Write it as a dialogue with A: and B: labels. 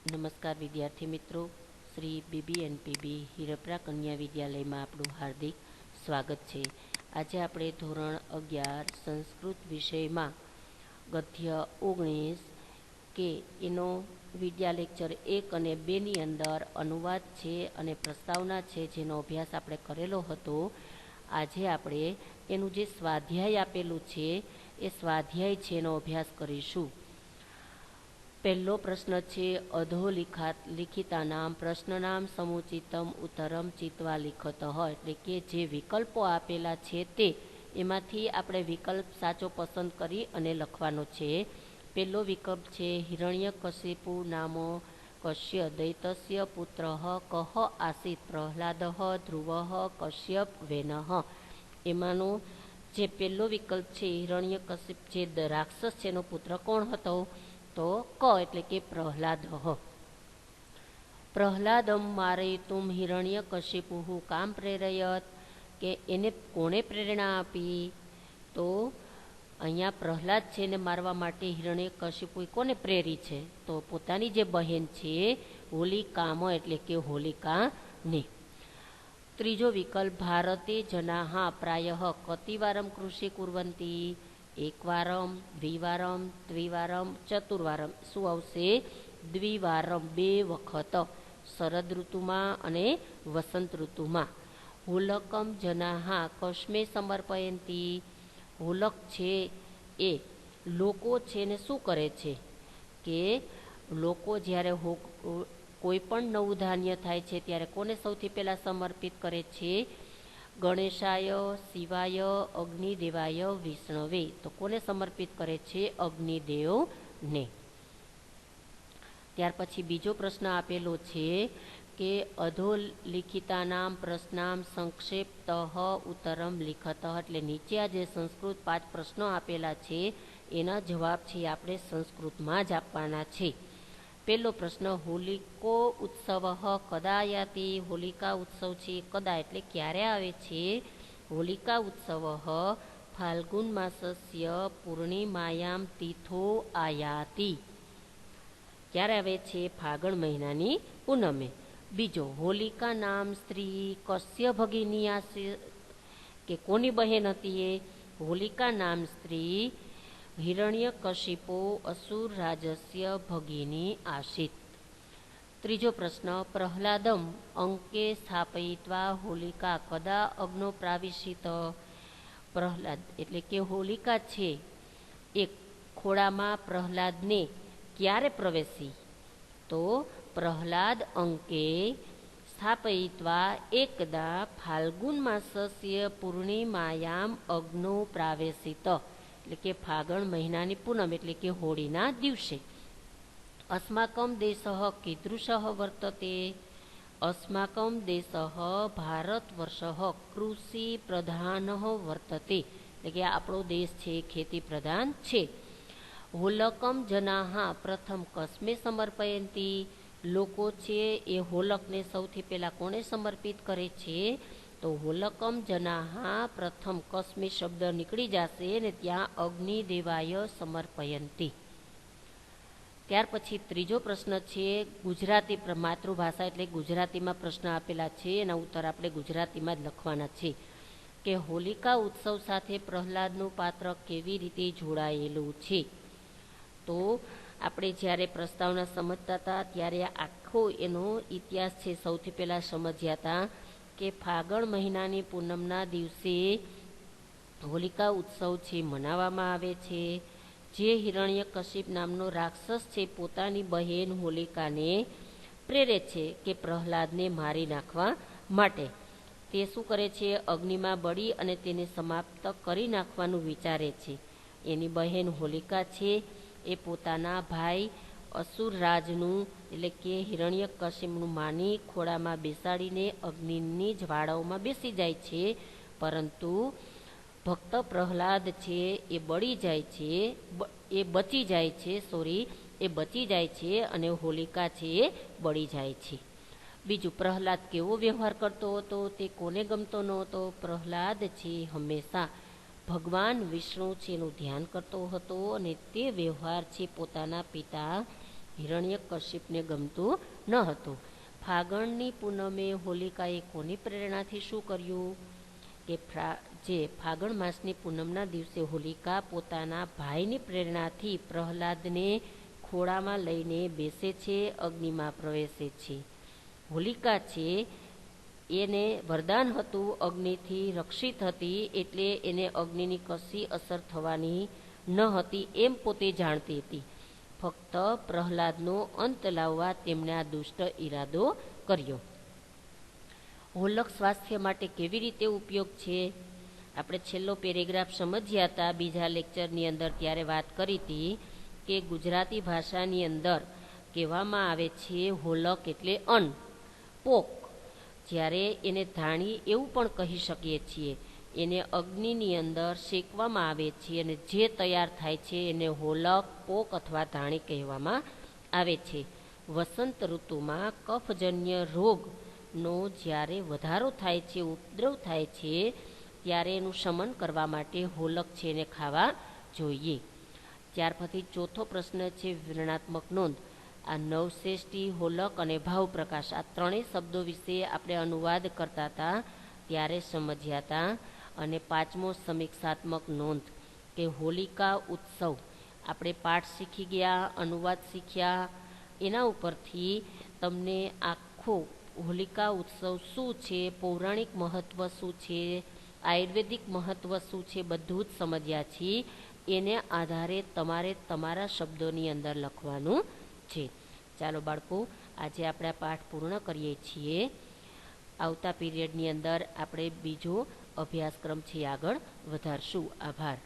A: નમસ્કાર વિદ્યાર્થી મિત્રો, શ્રી BBNPB હિરપરા કન્યા વિદ્યાલયમાં આપણું હાર્દિક સ્વાગત છે. આજે આપણે ધોરણ 11 સંસ્કૃત વિષયમાં ગદ્ય 19 કે એનો વિદ્યા લેક્ચર 1 અને 2ની અંદર અનુવાદ છે અને પ્રસ્તાવના છે, જેનો અભ્યાસ આપણે કરેલો હતો. આજે આપણે એનું જે સ્વાધ્યાય આપેલું છે એ સ્વાધ્યાય છે એનો અભ્યાસ કરીશું. પહેલો પ્રશ્ન છે, અધોલિખિતાનામ પ્રશ્નનામ સમુચિતમ ઉત્તરમ ચિત્વા લિખત. એટલે કે જે વિકલ્પો આપેલા છે તે એમાંથી આપણે વિકલ્પ સાચો પસંદ કરી અને લખવાનો છે. પહેલો વિકલ્પ છે, હિરણ્યકશિપુ નામો કશ્ય દૈતસ્ય પુત્ર કહ આસીત પ્રહલાદ ધ્રુવ કશ્યપ વેનઃ. એમાંનો જે પહેલો વિકલ્પ છે, હિરણ્યકશિપ જે રાક્ષસ છે એનો પુત્ર કોણ હતો? તો ક એટલે કે પ્રહલાદ. પ્રહલાદમ મારયિતુમ હિરણ્યકશિપુઃ કામ પ્રેરયત, કે એને કોણે પ્રેરણા આપી? તો અહીંયા પ્રહલાદ છે એને મારવા માટે હિરણ્યકશિપુએ કોને પ્રેરી છે? તો પોતાની જે બહેન છે હોલિકામ એટલે કે હોલિકાને. ત્રીજો વિકલ્પ, ભારતે જનાઃ પ્રાયઃ કતિવારમ કૃષિ કુર્વન્તિ? એકવારમ, દ્વિવારમ, ત્રિવારમ, ચતુર્વારમ. શું આવશે? દ્વિવારમ, 2 વખત, શરદ ઋતુમાં અને વસંત ઋતુમાં. હોલકમ જનાઃ કસ્મે સમર્પયંતિ? હોલક છે એ લોકો છે ને શું કરે છે? કે લોકો જ્યારે કોઈ પણ નવું ધાન્ય થાય છે ત્યારે કોને સૌથી પહેલાં સમર્પિત કરે છે? ગણેશાય, શિવાય, અગ્નિદેવાય, વિષ્ણવે. તો કોને સમર્પિત કરે છે? અગ્નિદેવને. ત્યાર પછી બીજો પ્રશ્ન આપેલો છે કે અધોલિખિતાનામ પ્રશ્નામ સંક્ષેપ્ત ઉત્તરમ લિખત. એટલે નીચે આ જે સંસ્કૃત 5 પ્રશ્નો આપેલા છે એના જવાબ છે આપણે સંસ્કૃતમાં જ આપવાના છે. પહેલો પ્રશ્ન, હોલિકો ઉત્સવ કદા યાતિ? હોલિકા ઉત્સવ છે કદા એટલે ક્યારે આવે છે? હોલિકા ઉત્સવ ફાલ્ગુન માસસ્ય પૂર્ણિમાયામ તિથો આયાતિ. ક્યારે આવે છે? ફાગણ મહિનાની પૂનમે. બીજો, હોલિકા નામ સ્ત્રી કસ્ય ભગિની આસીત? કે કોની બહેન હતી એ? હોલિકા નામ સ્ત્રી હિરણ્યકશિપો અસુર રાજસ્ય ભગિની આસીત. ત્રીજો પ્રશ્ન, પ્રહલાદમ અંકે સ્થાપયિત્વા હોલિકા કદા અગ્નો પ્રાવિશિત? પ્રહલાદ એટલે કે હોલિકા છે એ ખોળામાં પ્રહલાદને ક્યારે પ્રવેશી? તો પ્રહલાદ અંકે સ્થાપયિત્વા એકદા ફાલ્ગુન માસસ્ય પૂર્ણિમાયામ અગ્નો પ્રાવેશિત. એટલે કે ફાગણ મહિનાની પૂનમ એટલે કે હોળીના દિવસે. અસ્માકમ દેશઃ કીદૃશઃ વર્તતે? અસ્માકમ દેશઃ ભારત વર્ષઃ કૃષિ પ્રધાનઃ વર્તતે. એટલે કે આપણો દેશ છે ખેતી પ્રધાન છે. હોલકમ જનાઃ પ્રથમ કસ્મે સમર્પયંતિ? લોકો છે એ હોલકને સૌથી પહેલા કોને સમર્પિત કરે છે? તો હોલકમ જનાઃ પ્રથમ કસ્મે શબ્દ નીકળી જશે ને ત્યાં અગ્નિદેવાય સમર્પયંતિ. ત્યાર પછી ત્રીજો પ્રશ્ન છે, ગુજરાતી માતૃભાષા એટલે ગુજરાતીમાં પ્રશ્ન આપેલા છે, એના ઉત્તર આપણે ગુજરાતીમાં જ લખવાના છે. કે હોલિકા ઉત્સવ સાથે પ્રહલાદનું પાત્ર કેવી રીતે જોડાયેલું છે? તો આપણે જ્યારે પ્રસ્તાવના સમજતા હતા ત્યારે આખો એનો ઇતિહાસ છે સૌથી પહેલાં સમજ્યા હતા કે ફાગણ મહિનાની પૂનમના દિવસે હોલિકા ઉત્સવ છે મનાવવામાં આવે છે. જે હિરણ્યકશિપ નામનો રાક્ષસ છે પોતાની બહેન હોલિકાને પ્રેરે છે કે પ્રહલાદને મારી નાખવા માટે. તે શું કરે છે? અગ્નિમાં બળી અને તેને સમાપ્ત કરી નાખવાનું વિચારે છે. એની બહેન હોલિકા છે એ પોતાના ભાઈ અસુરરાજનું એટલે કે હિરણ્યકશિપનું માની ખોળામાં બેસાડીને અગ્નિની જ્વાળાઓમાં બેસી જાય છે, પરંતુ ભક્ત પ્રહલાદ છે એ બળી જાય છે, એ બચી જાય છે અને હોલિકા છે એ બળી જાય છે. બીજું, પ્રહલાદ કેવો વ્યવહાર કરતો હતો? તે કોને ગમતો નહોતો? પ્રહલાદ છે હંમેશા ભગવાન વિષ્ણુ છે એનું ધ્યાન કરતો હતો અને તે વ્યવહાર છે પોતાના પિતા હિરણ્યકશિપને ગમતું ન હતું. ફાગણની પૂનમે હોલિકાએ કોની પ્રેરણાથી શું કર્યું કે જે ફાગણ માસની પૂનમના દિવસે હોલિકા પોતાના ભાઈની પ્રેરણાથી પ્રહલાદને ખોળામાં લઈને બેસે છે, અગ્નિમાં પ્રવેશે છે. હોલિકા છે એને વરદાન હતું, અગ્નિથી રક્ષિત હતી, એટલે એને અગ્નિની કશી અસર થવાની ન હતી એમ પોતે જાણતી હતી. ફક્ત પ્રહલાદનો અંત લાવવા તેમણે આ દુષ્ટ ઈરાદો કર્યો. હોલક સ્વાસ્થ્ય માટે કેવી રીતે ઉપયોગ છે? આપણે છેલ્લો પેરેગ્રાફ સમજ્યા હતા બીજા લેક્ચરની અંદર, ત્યારે વાત કરી હતી કે ગુજરાતી ભાષાની અંદર કહેવામાં આવે છે હોલક એટલે અન્ન, પોક. જ્યારે એને ધાણી એવું પણ કહી શકીએ છીએ. એને અગ્નિની અંદર શેકવામાં આવે છે અને જે તૈયાર થાય છે એને હોલક, પોક અથવા ધાણી કહેવામાં આવે છે. વસંત ઋતુમાં કફજન્ય રોગનો જ્યારે વધારો થાય છે, ઉપદ્રવ થાય છે, ત્યારે એનું શમન કરવા માટે હોલક છે એને ખાવા જોઈએ. ત્યાર પછી ચોથો પ્રશ્ન છે વિવરણાત્મક નોંધ. આ નવશ્રેષ્ઠી, હોલક અને ભાવપ્રકાશ આ ત્રણેય શબ્દો વિશે આપણે અનુવાદ કરતા હતા ત્યારે સમજ્યા હતા. અને પાંચમો સમીક્ષાત્મક નોંધ કે હોલિકા ઉત્સવ આપણે પાઠ શીખી ગયા, અનુવાદ શીખ્યા. એના ઉપરથી તમને આખો હોલિકા ઉત્સવ શું છે, પૌરાણિક મહત્ત્વ શું છે, આયુર્વેદિક મહત્ત્વ શું છે, બધું જ સમજ્યા છીએ. એને આધારે તમારે તમારા શબ્દોની અંદર લખવાનું છે. ચાલો બાળકો, આજે આપણે આ પાઠ પૂર્ણ કરીએ છીએ. આવતા પીરિયડની અંદર આપણે બીજો અભ્યાસક્રમ છે આગળ વધારશું. આભાર.